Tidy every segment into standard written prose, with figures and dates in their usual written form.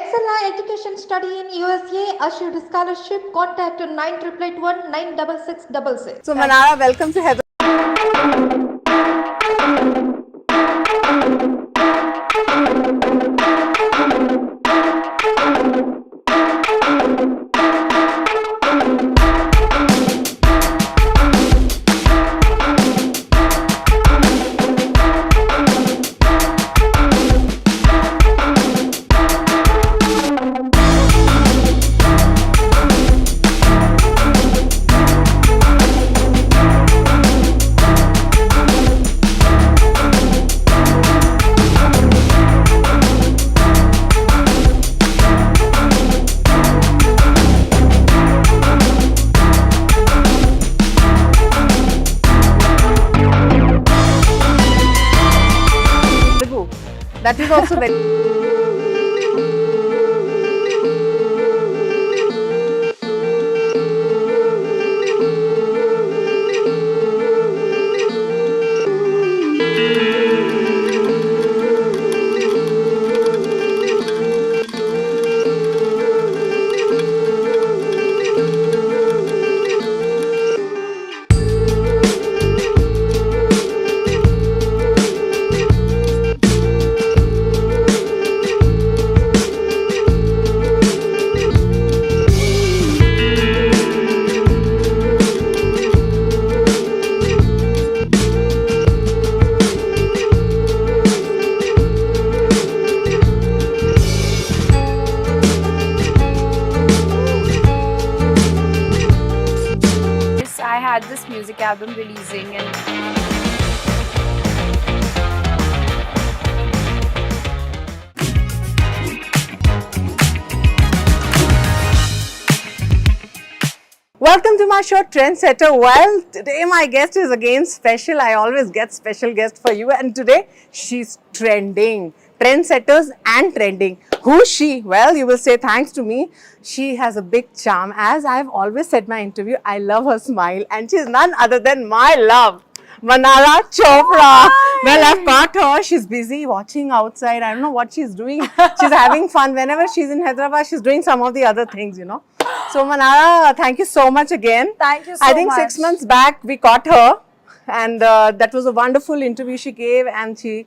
Excel education study in USA assured scholarship. Contact 9881 96666. So Mannara, welcome to Hyderabad. That is also very. I had this music album releasing and Welcome to my show, Trendsetter. Well, today my guest is again special. I always get special guest for you, and today she's trending. Trendsetters and trending. Who's she? Well, you will say thanks to me. She has a big charm. As I've always said in my interview, I love her smile, and she's none other than my love, Mannara Chopra. Well, I've caught her. She's busy watching outside. I don't know what she's doing. She's having fun. Whenever she's in Hyderabad, she's doing some of the other things, you know. So, Mannara, thank you so much again. thank you so I think much. 6 months back, we caught her. And that was a wonderful interview she gave. And she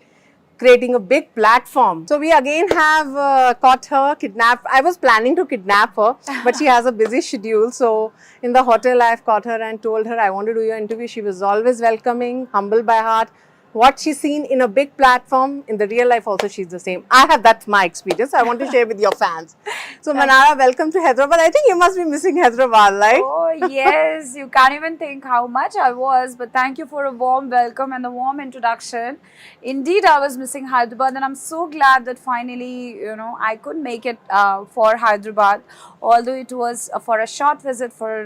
creating a big platform. So we again have caught her, kidnapped. I was planning to kidnap her, but she has a busy schedule. So in the hotel, I've caught her and told her I want to do your interview. She was always welcoming, humble by heart. What she's seen in a big platform, in the real life also she's the same. I have, that's my experience. I want to share with your fans. So Mannara, welcome to Hyderabad. I think you must be missing Hyderabad, right? Oh yes, you can't even think how much I was, but thank you for a warm welcome and a warm introduction. Indeed, I was missing Hyderabad, and I'm so glad that finally, I could make it for Hyderabad, although it was for a short visit for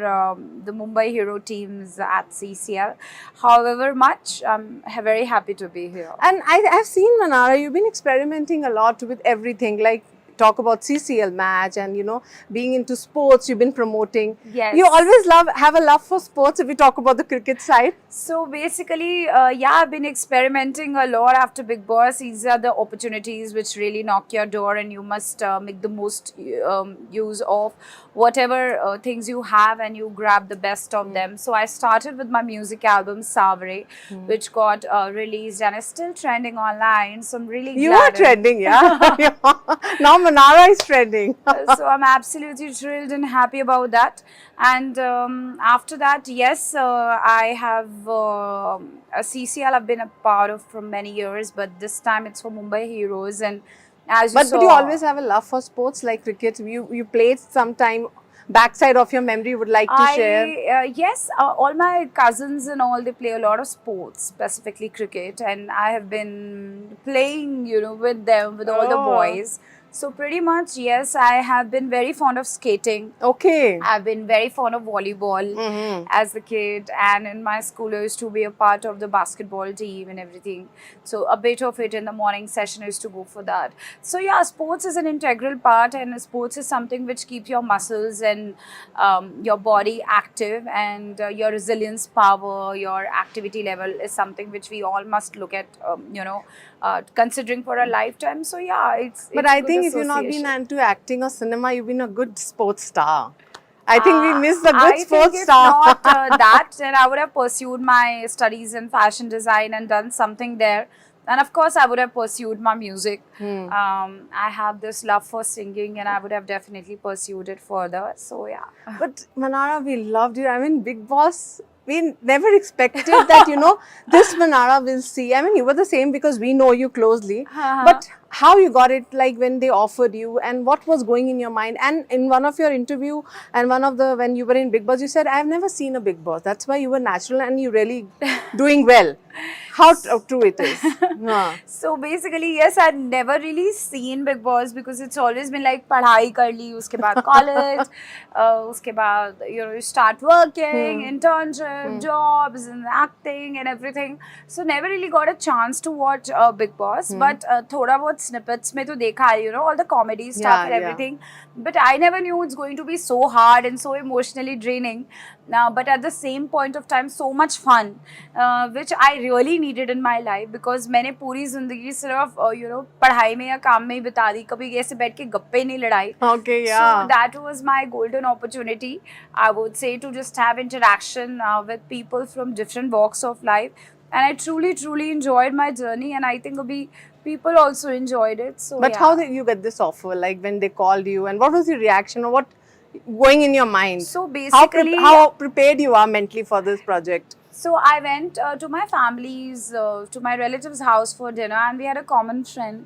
the Mumbai Hero teams at CCL. However much, I'm very happy to be here. And I've seen, Mannara, you've been experimenting a lot with everything, like talk about CCL match and, being into sports, you've been promoting. Yes. You always have a love for sports if we talk about the cricket side. So basically, I've been experimenting a lot after Big Boss. These are the opportunities which really knock your door, and you must make the most use of whatever things you have, and you grab the best of them. So I started with my music album Savare, which got released and is still trending online. So I'm really You glad. are trending, yeah. Now Mannara is trending. So I'm absolutely thrilled and happy about that. And after that, yes, I have a CCL I've been a part of for many years, but this time it's for Mumbai Heroes. And as you saw, But you always have a love for sports like cricket. You played sometime. Backside of your memory would like to share? Yes, all my cousins and all, they play a lot of sports, specifically cricket, and I have been playing, with them, with all the boys. So pretty much, yes, I have been very fond of skating. Okay. I've been very fond of volleyball as a kid, and in my school I used to be a part of the basketball team and everything. So a bit of it in the morning session I used to go for that. So yeah, sports is an integral part, and sports is something which keeps your muscles and your body active, and your resilience power, your activity level is something which we all must look at, considering for a lifetime. So yeah, it's But I good think think if you've not been association. into acting or cinema, you've been a good sports star. I think we missed the good I sports think if star. not that, then I would have pursued my studies in fashion design and done something there. And of course, I would have pursued my music. I have this love for singing, and I would have definitely pursued it further. So yeah. But Mannara, we loved you. I mean, Big Boss, we never expected that, this Mannara will see. I mean, you were the same because we know you closely. But how you got it, like when they offered you and what was going in your mind? And in one of your interview and when you were in Big Boss, you said, I've never seen a Big Boss. That's why you were natural and you really doing well. How true it is. Yeah. So basically, yes, I'd never really seen Big Boss because it's always been like पढ़ाई कर ली, उसके बाद college, उसके बाद you start working, internship, jobs and acting and everything. So never really got a chance to watch Big Boss, but थोड़ा बहुत snippets में तो देखा है, all the comedy stuff and everything. But I never knew it's going to be so hard and so emotionally draining. But at the same point of time, so much fun, which I really needed in my life because मैंने पूरी जिंदगी सिर्फ पढ़ाई में या काम में ही बिता दी, कभी ऐसे बैठ के गप्पे नहीं लड़ाई. Okay, yeah. So that was my golden opportunity, I would say, to just have interaction with people from different walks of life. And I truly enjoyed my journey, and I think people also enjoyed it. So But how did you get this offer? Like when they called you, and what was your reaction, or what going in your mind? So basically, how prepared you are mentally for this project? So I went to my family's, to my relative's house for dinner, and we had a common friend,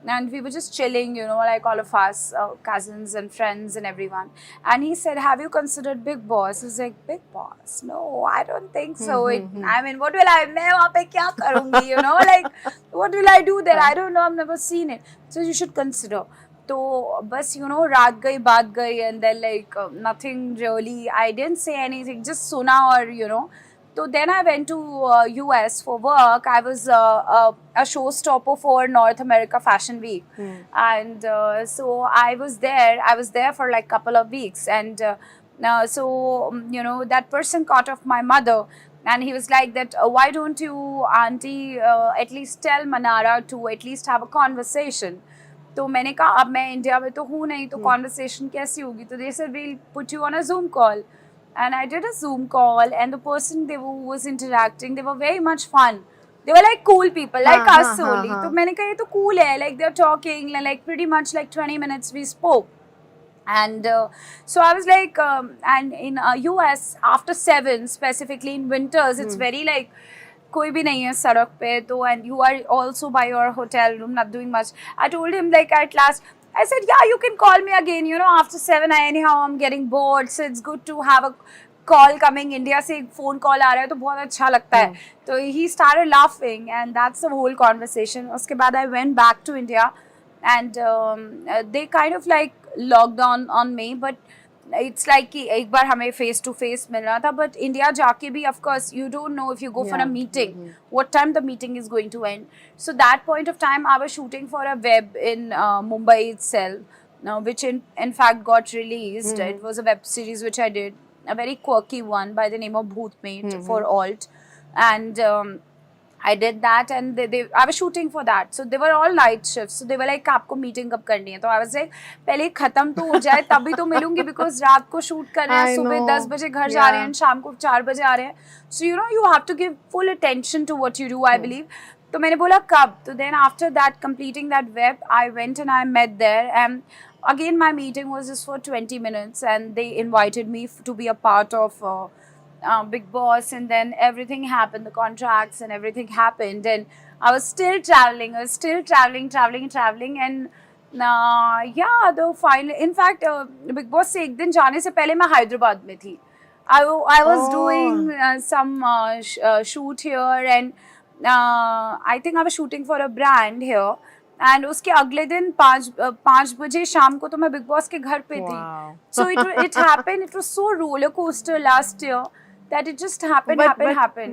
and we were just chilling, like all of us, cousins and friends and everyone. And he said, "Have you considered Big Boss?" I was like, "Big Boss? No, I don't think so. I mean, what will I? मैं वहाँ पे क्या करूँगी? Like, what will I do there? I don't know. I've never seen it. So you should consider." तो बस रात गई बात गई, and then like nothing really. I didn't say anything, just सुना और So then I went to US for work. I was a showstopper for North America Fashion Week, and so I was there. I was there for like couple of weeks, and that person caught off my mother. And he was like that, why don't you, auntie, at least tell Mannara to at least have a conversation. तो मैंने कहा अब मैं India में तो हूँ नहीं, तो conversation कैसी होगी? तो they said we'll put you on a Zoom call. And I did a Zoom call, and the person who was interacting, they were very much fun. They were like cool people, like us only. So मैंने कहा ये तो cool है, like they're talking, like pretty much like 20 minutes we spoke. And so I was like, and in US after 7, specifically in winters, it's very like कोई भी नहीं है सड़क पे तो, and you are also by your hotel room, not doing much. I told him like at last, I said, yeah, you can call me again, after 7, anyhow I'm getting bored, so it's good to have a call coming. India से एक phone call आ रहा है तो बहुत अच्छा लगता है. तो he started laughing, and that's the whole conversation. उसके बाद I went back to India, and they kind of like locked on me, but it's like कि एक बार हमें face to face मिलना था, but India जाके भी of course you don't know if you go for a meeting what time the meeting is going to end. So that point of time I was shooting for a web in Mumbai itself, which in fact got released. It was a web series which I did, a very quirky one by the name of Bhootmate for alt, and I did that, and I was shooting for that. So they were all night shifts. So they were like, आपको meeting कब करनी है? तो I was like, पहले खत्म तो हो जाए तभी तो मिलूंगी, because रात को shoot कर रहे हैं, सुबह 10 बजे घर जा रहे हैं, शाम को 4 बजे आ रहे हैं. So you have to give full attention to what you do, I believe. तो मैंने बोला कब? तो then after that, completing that web, I went and I met there, and again my meeting was just for 20 minutes, and they invited me to be a part of Big Boss, and then everything happened, the contracts and everything happened, and I was still traveling, and though finally, in fact, Big Boss से एक दिन जाने से पहले मैं हैदराबाद में थी. I was doing some shoot here, and I think I was shooting for a brand here. And उसके अगले दिन 5 बजे शाम को तो मैं बिग बॉस के घर पे थी. So it happened. It was so roller coaster last year that it just happened.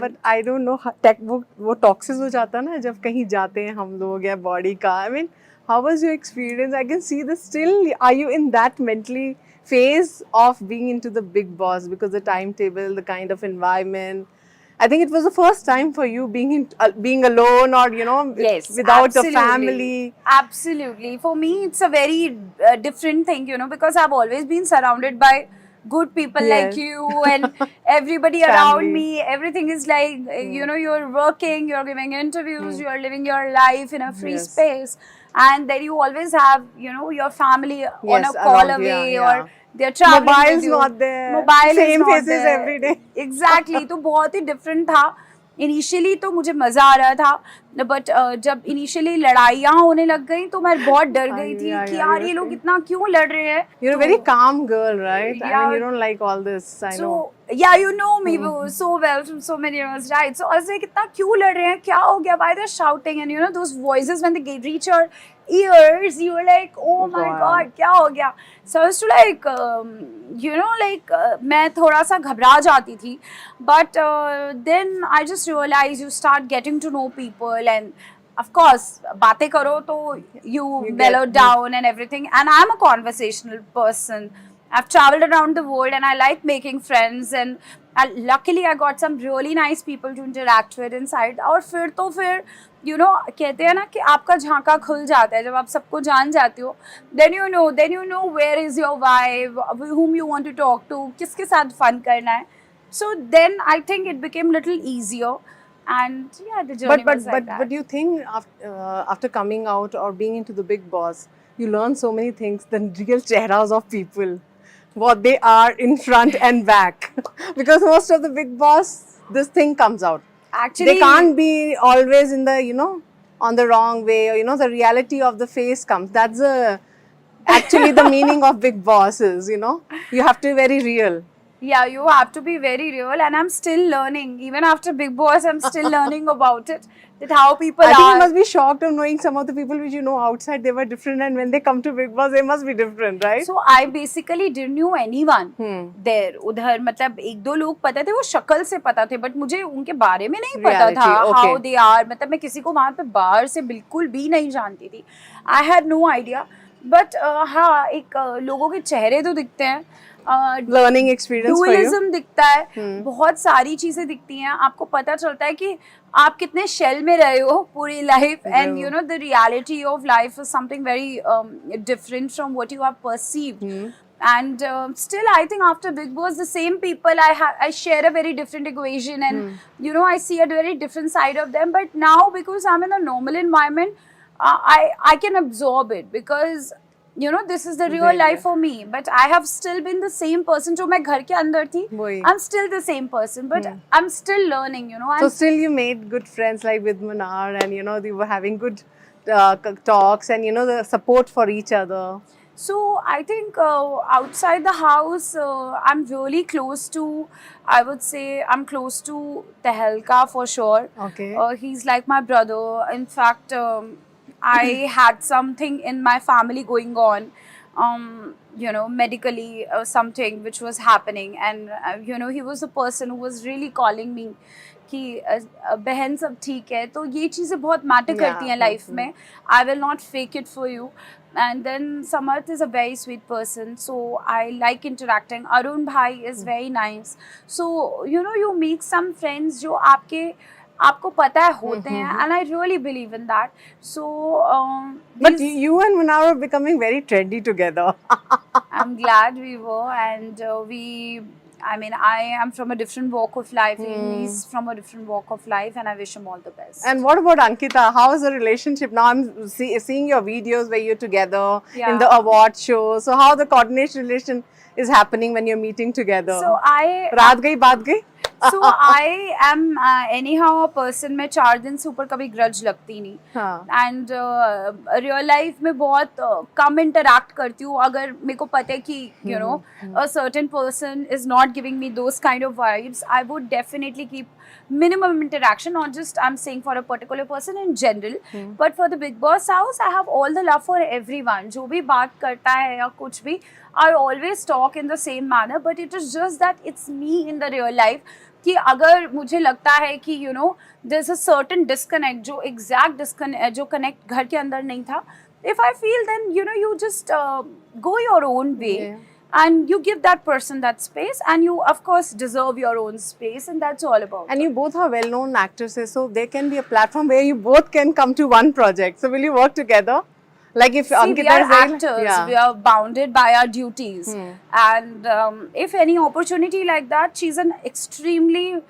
But I don't know, वो toxic हो जाता ना जब कहीं जाते हैं हम लोग या body का. I mean, how was your experience? I can see this still. Are you in that mentally phase of being into the Big Boss, because the timetable, the kind of environment? I think it was the first time for you being alone, or Yes, without absolutely. a family. Absolutely. For me, it's a very different thing, because I've always been surrounded by good people like Yes. you and everybody around Family. me. Everything is like, you're working, you're giving interviews, you're living your life in a free Yes. space. And then you always have, your family on Yes, a call around, yeah, away, yeah. or they're traveling Mobile's with you. not there. Mobile is Same not faces there. every day. Exactly. तो बहुत ही different था. Initially तो मुझे मज़ा आ रहा था, but जब initially लड़ाइयाँ होने लग गई तो मैं बहुत डर गई थी कि यार ये लोग इतना क्यों लड़ रहे हैं. You're a very calm girl, right? I Yeah. mean, you don't like all this, I know. So yeah, you know me so well from so many years, right? So I was like, कितना क्यों लड़ रहे हैं, क्या हो गया, why they're shouting, and those voices when they reach your ears, you were like, oh my God, क्या हो गया. So I was to like, मैं थोड़ा सा घबरा जाती थी, but then I just realized you start getting to know people, and of course, बातें करो तो you mellow down and everything. And I'm a conversational person. I've traveled around the world and I like making friends, and luckily I got some really nice people to interact with inside. और फिर कहते हैं ना कि आपका झांका खुल जाता है जब आप सबको जान जाते हो. then you know where is your vibe, whom you want to talk to, किसके साथ fun करना है. So then I think it became little easier. And yeah, the journey was like that. But do you think after coming out or being into the Big Boss, you learn so many things, the real chehras of people, what they are in front and back? Because most of the Big Boss, this thing comes out. Actually, They can't be always in the, on the wrong way, or, the reality of the face comes. That's actually the meaning of Big Bosses, You have to be very real. Yeah, you have to be very real, and I'm still learning. Even after Big Boss, I'm still learning about it. That how people I are. think you must be shocked of knowing some of the people which you know outside, they were different, and when they come to Big Boss, they must be different, right? So I basically didn't know anyone there. उधर मतलब एक दो लोग पता थे, वो शक्ल से पता थे, but मुझे उनके बारे में नहीं पता Reality, था. okay. How they are. मतलब मैं किसी को वहाँ पे बाहर से बिल्कुल भी नहीं जानती थी. I had no idea. But हाँ, एक लोगों के चेहरे तो दिखते हैं. Learning experience for you. Dualism दिखता है, बहुत सारी चीजें दिखती हैं. आपको पता चलता है कि आप कितने शेल में रहे हो पूरी life, and the reality of life is something very different from what you have perceived. And still, I think after Big Boss, the same people, I share a very different equation, and I see a very different side of them. But now, because I'm in a normal environment, I can absorb it, because this is the real life for me. But I have still been the same person जो मैं घर के अंदर थी. I'm still the same person, but I'm still learning. So still you made good friends like with Mannara, and you were having good talks, and the support for each other. So I think outside the house, I'm really close to, I would say, I'm close to Tehelka for sure. Okay. He's like my brother. In fact, I had something in my family going on, medically, something which was happening. And, he was the person who was really calling me कि बहन सब ठीक है. तो ये चीज़ें बहुत matter करती हैं लाइफ में. I will not fake it for you. And then Samarth is a very sweet person, so I like interacting. Arun bhai is very nice. So you make some friends जो आपको पता है होते हैं, and I really believe in that. So but you and Mannara are becoming very trendy together. I'm glad we were, and I am from a different walk of life. He's from a different walk of life, and I wish him all the best. And what about Ankita? How is the relationship now? I'm seeing your videos where you're together in the award show. So how the coordination relation is happening when you're meeting together? So रात गई बात गई? So I am anyhow a person, मैं 4 दिन से ऊपर कभी grudge लगती नहीं. And real life में बहुत कम interact करती हूँ. अगर मेरे को पता है कि a certain person is not giving me those kind of vibes, I would definitely keep minimum interaction. Not just I'm saying for a particular person, in general, but for the Big Boss house, I have all the love for everyone. जो भी बात करता है या कुछ भी, I always talk in the same manner. But it is just that it's me in the real life. कि अगर मुझे लगता है कि there's a certain disconnect, जो exact disconnect, जो connect घर के अंदर नहीं था, if I feel, then you just go your own way. and you give that person that space, and you of course deserve your own space, and that's all about And it. you both are well-known actresses, so there can be a platform where you both can come to one project. So will you work together? Like if See, we Ankita are is there, actors, yeah. we are bounded by our duties, and if any opportunity like that, she's an extremely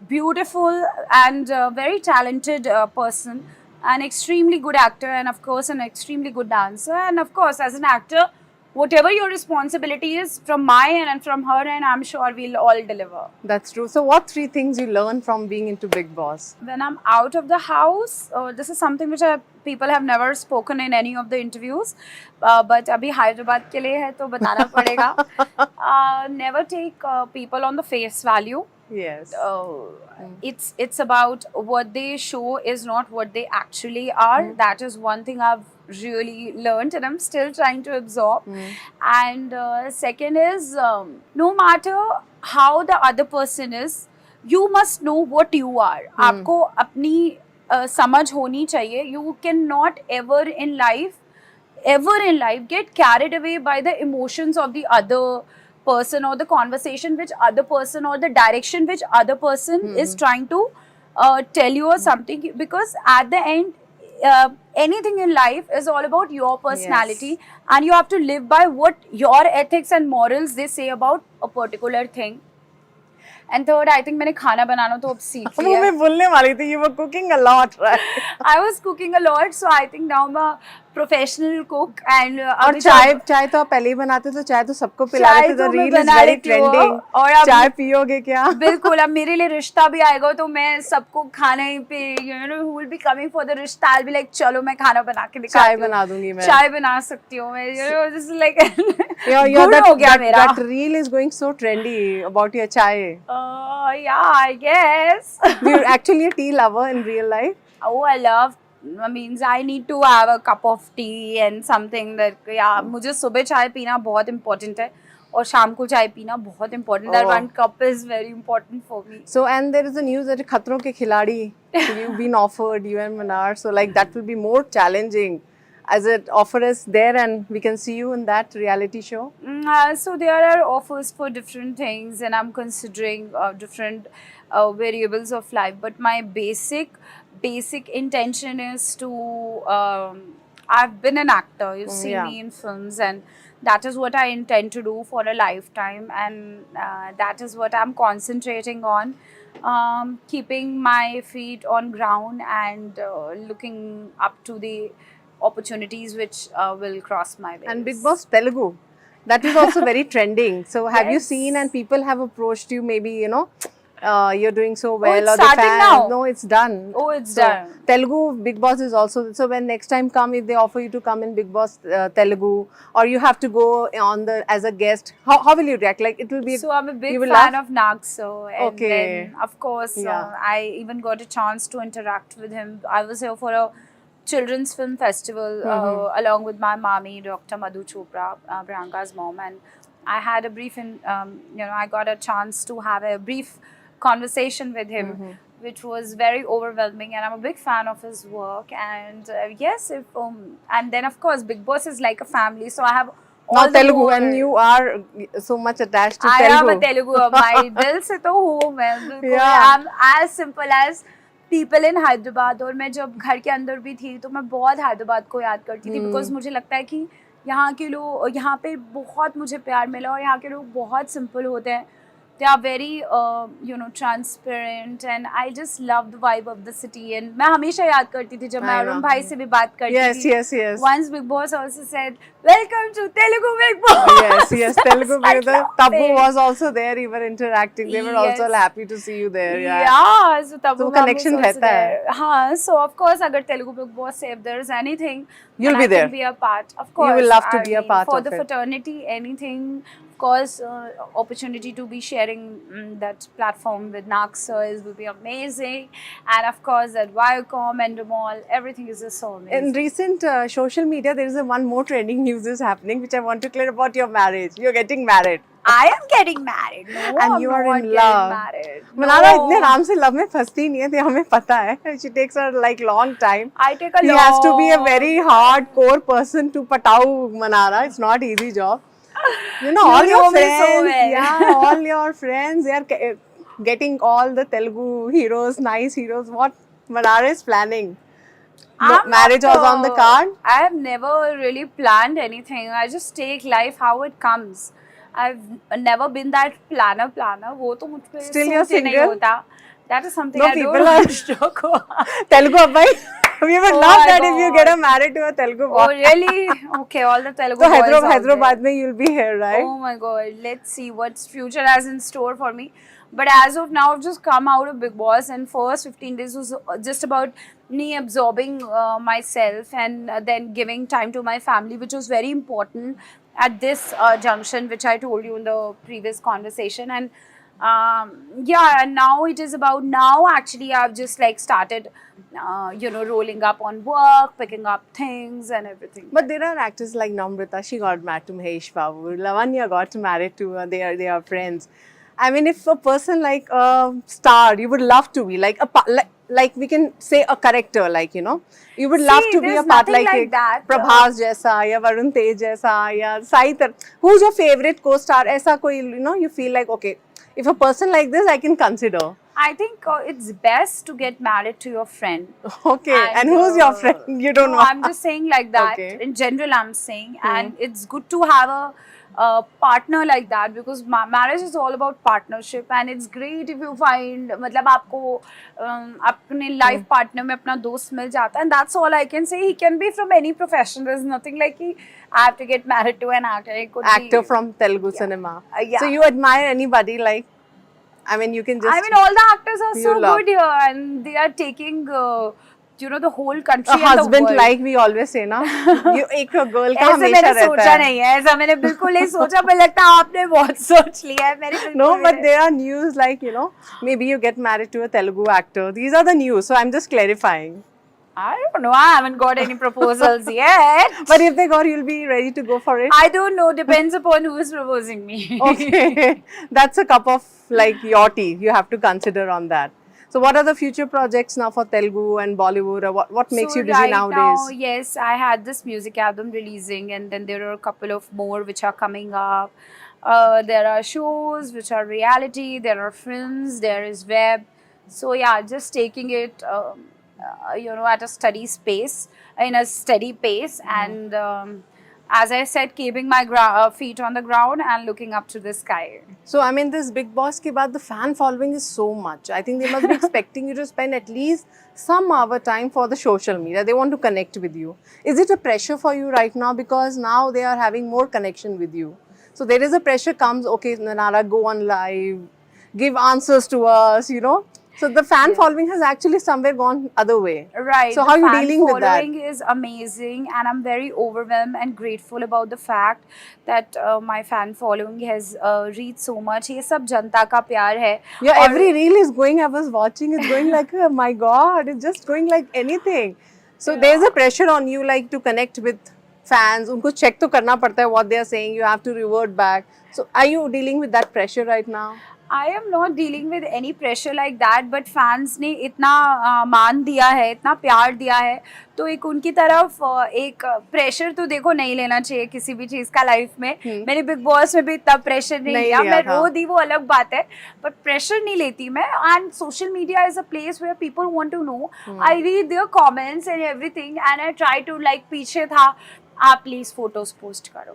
beautiful and very talented person, an extremely good actor, and of course an extremely good dancer, and of course as an actor, whatever your responsibility is from my end and from her end, I'm sure we'll all deliver. That's true. So what 3 things you learn from being into Big Boss? When I'm out of the house, this is something which people have never spoken in any of the interviews, but abhi Hyderabad ke liye hai to batana padega. Never take people on the face value. Yes. It's about what they show is not what they actually are. That is one thing I've really learned, and I'm still trying to absorb. And second is, no matter how the other person is, you must know what you are. आपको अपनी समझ होनी चाहिए. You cannot ever in life get carried away by the emotions of the other person, or the conversation which other person, or the direction which other person is trying to tell you or something, because at the end anything in life is all about your personality, and you have to live by what your ethics and morals they say about a particular thing. And third, I think मैंने खाना बनाना तो अब सीख लिया. मैं बोलने वाली थी, you were cooking a lot, right? I was cooking a lot, so I think now I'm a professional cook. And और चाय तो आप पहले ही बनाते तो चाय तो सबको पिला रहे थे. The reel is very trending. चाय पियोगे क्या? बिल्कुल. अब मेरे लिए रिश्ता भी आएगा तो मैं सबको खाने पे, you know, who will be coming for the रिश्ता, I'll be like, चलो मैं खाना बना के दिखाती हूँ. चाय बना दूंगी मैं. चाय बना सकती हूँ मैं. You know, this is like good हो गया मेरा. That reel is going so trendy about your chai. Yeah, I guess. You're actually a tea lover in real life. Oh, I need to have a cup of tea and something that, मुझे सुबह चाय पीना बहुत important है, और शाम को चाय पीना बहुत important. That one cup is very important for me. So, and there is a news that खतरों के खिलाड़ी, you've been offered, you and Mannara, so like that will be more challenging. As an offer is there, and we can see you in that reality show. So there are offers for different things, and I'm considering different variables of life. But my basic intention is to. I've been an actor. You've seen me in films, and that is what I intend to do for a lifetime, and that is what I'm concentrating on. Keeping my feet on ground and looking up to the opportunities which will cross my way. And Big Boss Telugu, that is also very trending. So have you seen, and people have approached you, maybe, you know, you're doing so well, it's or the starting fans, now. no, it's done. Oh, it's done. Telugu Big Boss is also, so when next time come, if they offer you to come in Big Boss Telugu, or you have to go on as a guest, how will you react? Like it will be. So I'm a big fan of Nagso, and then of course I even got a chance to interact with him. I was here for a children's film festival along with my mommy, Dr. Madhu Chopra, Priyanka's mom, and I had a brief, I got a chance to have a brief conversation with him, which was very overwhelming, and I'm a big fan of his work. And and then of course Big Boss is like a family, so I have all the Telugu, more, and you are so much attached to I Telugu. am a Telugu. My dil se to hoon मैं. I'm as simple as people in Hyderabad. और मैं जब घर के अंदर भी थी तो मैं बहुत हैदराबाद को याद करती थी, because मुझे लगता है कि यहाँ के लोग, यहाँ पे बहुत मुझे प्यार मिला, और यहाँ के लोग बहुत सिंपल होते हैं. They are very, transparent, and I just love the vibe of the city. And मैं हमेशा याद करती थी जब मैं अरुण भाई से भी बात करती थी. Yes. Once Big Boss also said, "Welcome to Telugu Big Boss." Yes, Telugu Big Boss. Tabu was also there. You were interacting. They were also happy to see you there. Yeah, so Tabu connection was also रहता है. there. हाँ, so of course अगर Telugu Big Boss से if there is anything, you'll be there. I can be a part. Of course, you will love to be a part for of the it. fraternity, anything. Of course, opportunity to be sharing that platform with Naxa will be amazing, and of course that Viacom and Mall, everything is just so amazing. In recent social media, there is one more trending news is happening, which I want to clear about your marriage. You're getting married. I am getting married. No, and you are in love. Mannara इतने आराम से love में फंसती नहीं है, तो हमें पता है. She takes her like long time. I take a He has to be a very hardcore person to patau Mannara. It's not easy job. You know, You all your know me so friends, well. yeah, all your friends, they are getting all the Telugu heroes, nice heroes. What Mannara is planning? No, I'm not. marriage was on the card. I have never really planned anything. I just take life how it comes. I've never been that planner. वो तो मुझ पे Still you're suit ही नहीं single? होता. That is something No, I people don't are wish to go. Telugu abbai. We would Oh love my that if you get God. married to a Telugu Oh boy. really? Okay, all the Telugu So boys out Hyderabad there. mein you'll be here, right? Oh my God. Let's see what's future has in store for me. But as of now, I've just come out of Big Boss, and first 15 days was just about me absorbing myself and then giving time to my family, which was very important at this junction, which I told you in the previous conversation. And yeah, and now it is about now. Actually, I've just like started, rolling up on work, picking up things and everything. But there are actors like Namrata, she got married to Mahesh Babu. Lavanya got married to, they are friends. I mean, if a person like a star, you would love to be like like we can say a character, like, you know, you would love to be there's a part nothing like that. Prabhas jaisa, ya Varun Tej jaisa, ya Saitar. Who's your favorite co-star? Aisa koi, you know, you feel like, okay, if a person like this, I can consider. I think it's best to get married to your friend. Okay, and who's your friend? You don't no, know. I'm just saying like that. Okay. In general, I'm saying, and it's good to have a partner like that because marriage is all about partnership, and it's great if you find, मतलब आपको अपने life partner में अपना दोस्त मिल जाता, and that's all I can say. He can be from any profession. There's nothing like I have to get married to an actor. It could Actor be, from Telugu cinema. Yeah. So you admire anybody like? I mean, you can just. I mean, all the actors are you so love. good here, and they are taking, the whole country A and the husband world. like we always say ना, you एक girl का ऐसे हमेशा मैंने रहता सोचा है. नहीं है, ऐसा मैंने बिल्कुल नहीं सोचा, पर लगता है आपने बहुत सोच लिया है. मैंने बिल्कुल No, but मैंने- there are news like, you know, maybe you get married to a Telugu actor. These are the news, so I'm just clarifying. I don't know. I haven't got any proposals yet. But if they got, you'll be ready to go for it. I don't know. Depends upon who is proposing me. Okay, that's a cup of like your tea. You have to consider on that. So, what are the future projects now for Telugu and Bollywood? Or what makes So you busy right nowadays? now, yes, I had this music album releasing, and then there are a couple of more which are coming up. There are shows which are reality. There are films. There is web. So yeah, just taking it, at a steady space, in a steady pace, and as I said, keeping my feet on the ground and looking up to the sky. So, I mean, this Big Boss ke baad, the fan following is so much. I think they must be expecting you to spend at least some hour time for the social media. They want to connect with you. Is it a pressure for you right now? Because now they are having more connection with you. So, there is a pressure comes, okay, Mannara, go on live, give answers to us, you know. So, the fan following has actually somewhere gone other way. Right. So, how are you fan dealing with that? following is amazing, and I'm very overwhelmed and grateful about the fact that my fan following has reached so much. ये सब जनता का प्यार है. Yeah, और- every reel is going, I was watching, it's going like, oh my God, it's just going like anything. So there's a pressure on you like to connect with fans. उनको check तो करना पड़ता है what they are saying, you have to revert back. So are you dealing with that pressure right now? I am not dealing with any pressure like that, but fans ने इतना मान दिया है, इतना प्यार दिया है, तो एक उनकी तरफ एक प्रेशर तो देखो नहीं लेना चाहिए किसी भी चीज़ का लाइफ में. मैंने बिग बॉस में भी इतना प्रेशर नहीं लिया, मैं रो दी वो अलग बात है, बट प्रेशर नहीं लेती मैं. And social media is a place where people want to know. I read their comments and everything, and I try to like, पीछे था आप प्लीज फोटोज पोस्ट करो,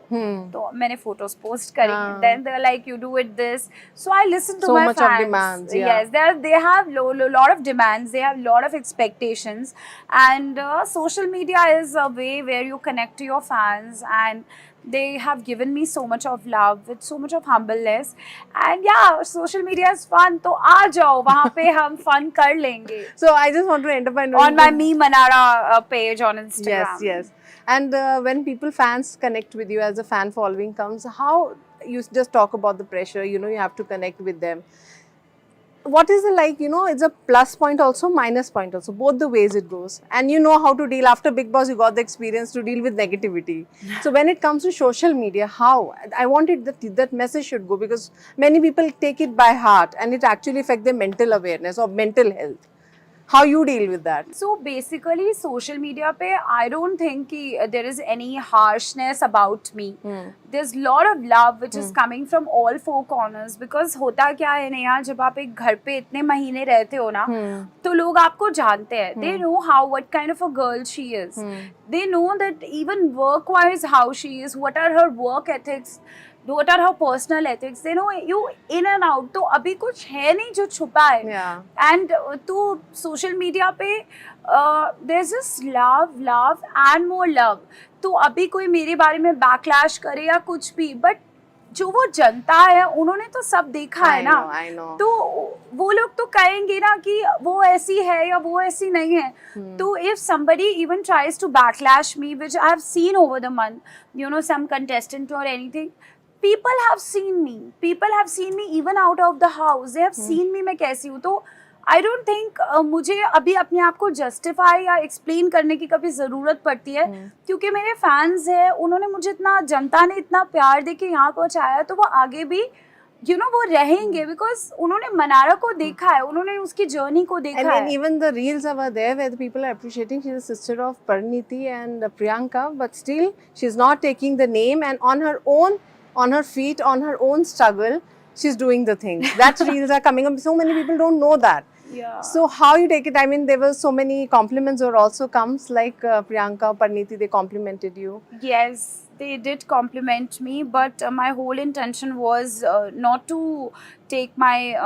तो मैंने फोटोज पोस्ट करी. Then they are like you do it this, so I listen to my much of fans. demands, yeah. Yes, they have lot of demands, they have lot of expectations, and social media is a way where you connect to your fans, and they have given me so much of love with so much of humbleness, and yeah, social media is fun, तो आ जाओ वहाँ पे हम fun कर लेंगे. So I just want to end up by knowing On my Me Mannara page on Instagram. Yes. And when fans connect with you as a fan following comes, how you just talk about the pressure, you know, you have to connect with them. What is it like, you know, it's a plus point also, minus point also, both the ways it goes. And you know how to deal. After Big Boss, you got the experience to deal with negativity. So when it comes to social media, how? I wanted that message should go, because many people take it by heart and it actually affects their mental awareness or mental health. How you deal with that? So basically, social media pe, I don't think ki, there is any harshness about me. There's a lot of love which is coming from all four corners, because होता क्या है नेहा, जब आप एक घर पे इतने महीने रहते हो ना, तो लोग आपको जानते हैं. They know what kind of a girl she is. They know that even work wise how she is, what are her work ethics, what are her personal ethics. They know you in and out. तो अभी कुछ है नहीं जो छुपा है. And तो social media पे there's just love and more love. तो अभी कोई मेरे बारे में backlash करे या कुछ भी, but जो वो जनता है उन्होंने तो सब देखा है ना. तो वो लोग तो कहेंगे ना कि वो ऐसी है या वो ऐसी नहीं है. तो if somebody even tries to backlash me, which I have seen over the month, you know, some contestant or anything, people have seen me even out of the house. They have seen me मैं कैसी हूँ. तो I don't think मुझे अभी अपने आप को justify या explain करने की कभी ज़रूरत पड़ती है, क्योंकि मेरे fans हैं, उन्होंने मुझे इतना, जनता ने इतना प्यार दे के यहाँ पहुँचाया, तो वो आगे भी वो रहेंगे, because उन्होंने मनारा को देखा है, उन्होंने उसकी journey को देखा है. And even the reels over there where the people are appreciating she's a sister of Pariniti and Priyanka, but still she's not taking the name, and on her own, on her feet, on her own struggle, she's doing the things. That reels are coming up. So many people don't know that. Yeah. So how you take it? I mean, there were so many compliments or also comes like Priyanka, Parniti, they complimented you. Yes, they did compliment me, but my whole intention was not to take my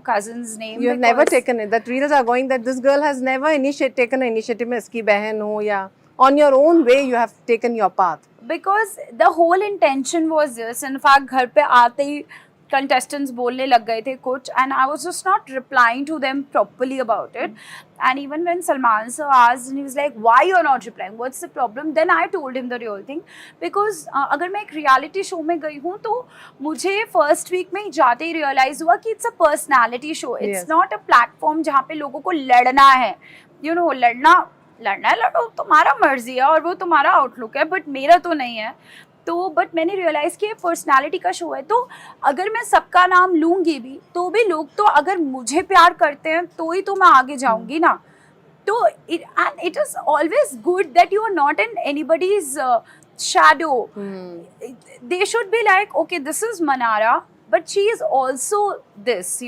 cousin's name. You have never taken it. That reels are going that this girl has never taken an initiative. Mein iski behan ho ya on your own way you have taken your path. Because the whole intention was this. In fact, घर पे आते ही contestants बोलने लग गए थे कुछ, and I was just not replying to them properly about it. And even when Salman sir asked, and he was like, why you're not replying, what's the problem, then I told him the real thing. Because अगर मैं एक reality show में गई हूँ, तो मुझे first week में जाते ही realize हुआ कि it's a personality show. It's not a platform जहाँ पे लोगों को लड़ना है. लड़ना है लड़ो, तुम्हारा मर्जी है और वो तुम्हारा आउटलुक है, बट मेरा तो नहीं है. तो बट मैंने रियलाइज किया पर्सनालिटी का शो है, तो अगर मैं सबका नाम लूंगी भी, तो भी लोग तो अगर मुझे प्यार करते हैं तो ही तो मैं आगे जाऊंगी ना. तो and it is always good that you are not in anybody's shadow. They should be like, okay, this is Mannara, but she is also this,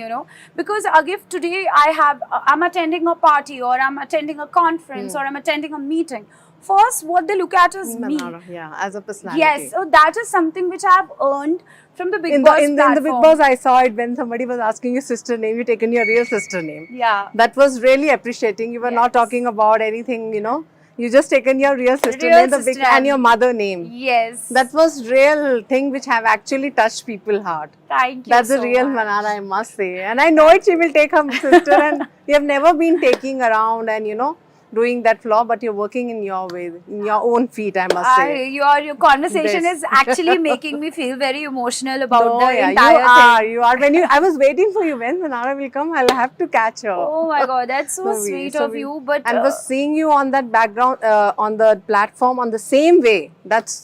because if today I'm attending a party or I'm attending a conference or I'm attending a meeting, first what they look at is Mannara, me. yeah, as a personality. Yes, so that is something which I have earned from the Big Boss in the Big Boss, I saw it when somebody was asking your sister name, you taken your real sister name. Yeah. That was really appreciating. You were not talking about anything, You just taken your real sister name, and your mother name. Yes. That was real thing which have actually touched people's heart. Thank you. That's so the real much. Mannara, I must say. And I know it, she will take her sister and you have never been taking around and doing that floor, but you're working in your way, in your own feet, I must say. Your conversation is actually making me feel very emotional about the entire thing. You are. I was waiting for you. When Mannara will come, I'll have to catch her. Oh my God, that's so sweet of you. But and was seeing you on that background, on the platform, on the same way. That's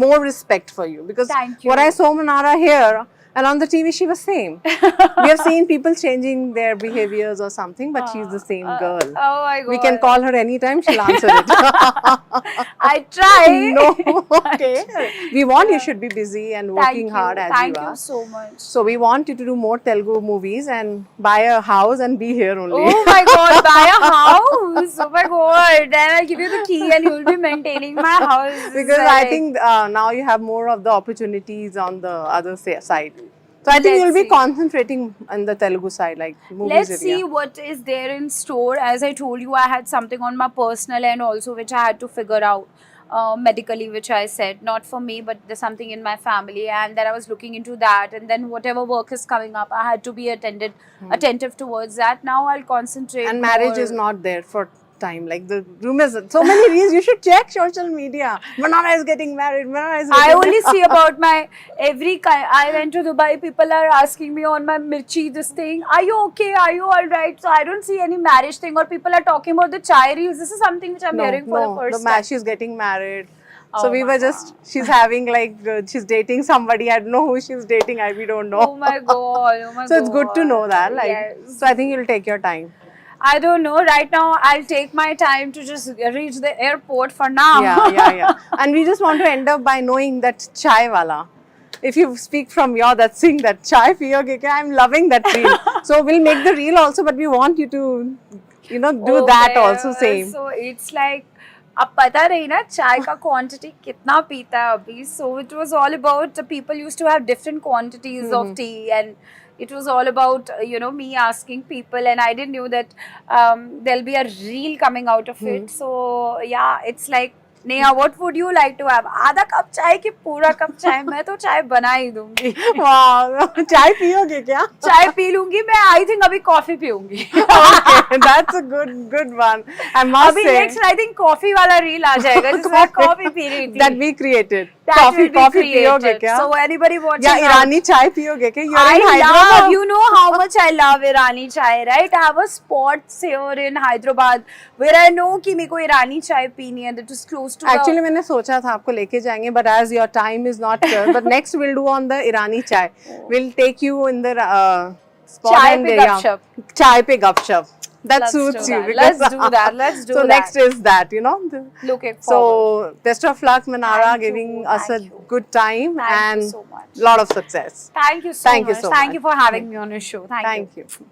more respect for you, because what I saw Mannara here. And on the TV, she was same. We have seen people changing their behaviors or something, but she's the same girl. Oh my God. We can call her anytime, she'll answer it. I try. No, okay. We want you should be busy and working hard as you are. Thank you so much. So we want you to do more Telugu movies and buy a house and be here only. Oh my God, buy a house. Oh my God. Then I'll give you the key and you'll be maintaining my house. Because I think now you have more of the opportunities on the other side. So I think you'll be concentrating on the Telugu side, like movies. Let's see what is there in store. As I told you, I had something on my personal end also, which I had to figure out medically, which I said, not for me, but there's something in my family, and then I was looking into that. And then whatever work is coming up, I had to be attentive towards that. Now I'll concentrate. And marriage is not there for time, like the rumors, so many reasons. You should check social media. Mannara is getting married. I only see about my I went to Dubai, people are asking me on my mirchi this thing, are you okay, are you alright? So I don't see any marriage thing, or people are talking about the chai reels. This is something which I'm hearing for the first time. She's getting married. So we were she's having she's dating somebody. I don't know who she's dating. We don't know. Oh my God. So it's good to know that. So I think you'll take your time. I don't know. Right now, I'll take my time to just reach the airport for now. Yeah. And we just want to end up by knowing that chai wala. If you speak from your that sing that chai piyoge kya? I'm loving that reel. So we'll make the reel also, but we want you to, do that also same. So it's like, अब पता नहीं ना चाय का quantity कितना पीता है अभी. So it was all about people used to have different quantities of tea, and it was all about me asking people, and I didn't know that there'll be a reel coming out of it. So yeah, it's like, Neha, what would you like to have? आधा cup चाय की पूरा cup चाय? मैं तो चाय बना ही दूंगी. Wow, चाय पियोगे क्या? चाय पी लूंगी मैं. I think अभी coffee पीऊंगी. Okay, that's a good one. I must अभी say. next I think coffee वाला reel आ जाएगा जिसमें कॉफी पी रही थी. That we created. That Coffee will be पियोगे created. क्या? So anybody watching, या ईरानी चाय पियोगे क्या? You're in I love, Hyderabad. you know how much I love Irani chai, right? I have a spot here in Hyderabad where I know कि मेरे को ईरानी चाय पीनी है. That is close to Actually मैंने सोचा था आपको लेके जाएंगे, but as your time is not but next we'll do on the Irani chai. We'll take you in the spot Chai and pe gupshup. Chai pe gupshup. That Let's suits do you. that. because- Let's do that. Let's do so that. next is that, Looking forward. So best of luck, Mannara, Thank you. giving us a Thank you. good time Thank you and so much. lot of success. Thank you so Thank you much. so Thank much. you for having me on your show. Thank you. Thank you.